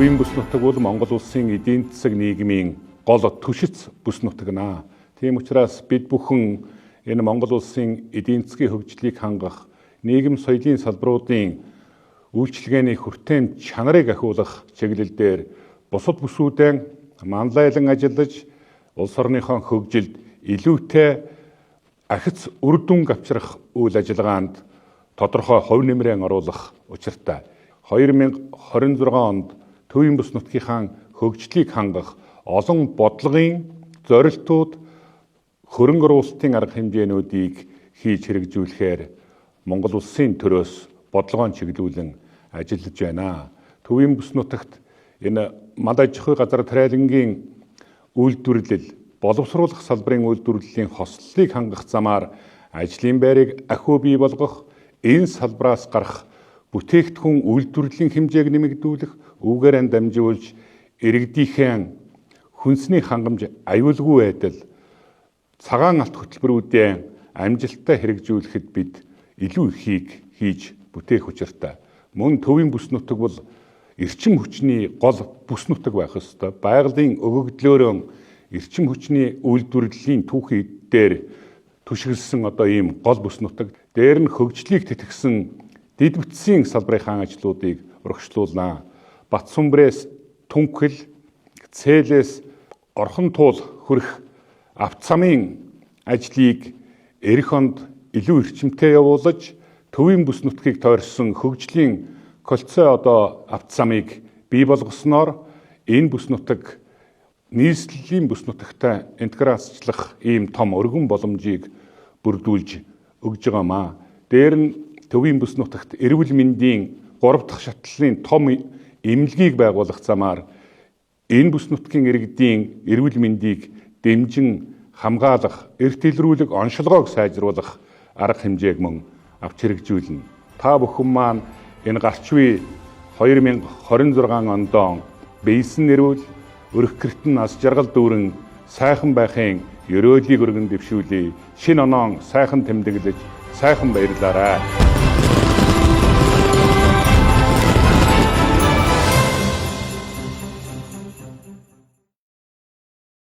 Төвийн бүс нутаг бол Монгол улсын эдийн засаг нийгмийн гол түшиц бүс нутаг наа. Тийм учраас бид бүхэн энэ Монгол улсын эдийн засгийн хөгжлийг хангах нийгэм соёлын салбаруудын үйлчилгээний хүртээн чанарыг ахиулах чиглэлээр бусад бүсүүдэн манлайлан ажиллаж улс орныхон хөгжилд илүүтэй ахиц үр дүн авчрах үйл ажиллагаанд тодорхой хувь нэмрээ оруулах учиртай. 2026 онд Төвийн бүс нутгийнхаа хөгжлийг хангах олон бодлогын зорилтууд хөрөнгө оруулалтын арга хэмжээнүүдийг хийж хэрэгжүүлэхээр Монгол улсын төрөөс бодлогоон чиглүүлэн ажиллаж байна. Төвийн бүс нутагт энэ мал аж ахуй газар тариалангийн үйлдвэрлэл, боловсруулах салбарын үйлдвэрлэлийн хослолыг хангах замаар ажлын байрыг ахиу бий болгох, энэ салбараас гарах бүтээгдэхүүн үйлдвэрлэлийн хэмжээг нэмэгдүүлэх, үүгээрээ дамжуулж иргэдийнхээ хүнсний хангамж аюулгүй байдал, цагаан алт хөтөлбөрүүдээ амжилттай хэрэгжүүлэхэд бид илүү ихийг хийж бүтээх учиртай. Мөн Төвийн бүс нутаг бол эрчим хүчний гол бүс нутаг байх ёстой. Байгалийн өгөгдлөөрөө эрчим хүчний үйлдвэрлэлийн түүхий дээр түшиглсэн ийм гол бүс нутаг. Дээр нь хөгжлийг тэтгэсэн дэд бүтцийн салбарынхаа ажлуудыг урагшлуулнаа. Батсүмбрээс Түнхэл, Цээлээс Орхон туул хүрэх авто замын ажлыг эх онд илүү эрчимтэй явуулж, Төвийн бүс нутгийг тойрсон хөгжлийн колцоо авто замыг бий болгосноор энэ бүс нутаг нийслэлийн бүс нутагтай интеграцчлах ийм том өргөн боломжийг бүрдүүлж өгж байгаамаа. Дээр нь Төвийн бүс нутагт эрүүл мэндийн 3 дахь шатлалын том эмнэлгийг байгуулах замаар энэ бүс нутгийн иргэдийн эрүүл мэндийг дэмжин хамгаалах, эрт илрүүлэг оншилгоог сайжруулах арга хэмжээг мөн авч хэрэгжүүлнэ. Та бүхэн маань энэ гарч буй 2026 онд бийсэн нэрвэл өрх гэртэн нас жаргал дүүрэн сайхан байхын ёроолыг өргөн дэвшүүлье. Шинэ оноон сайхан тэмдэглэж сайхан баярлаарай.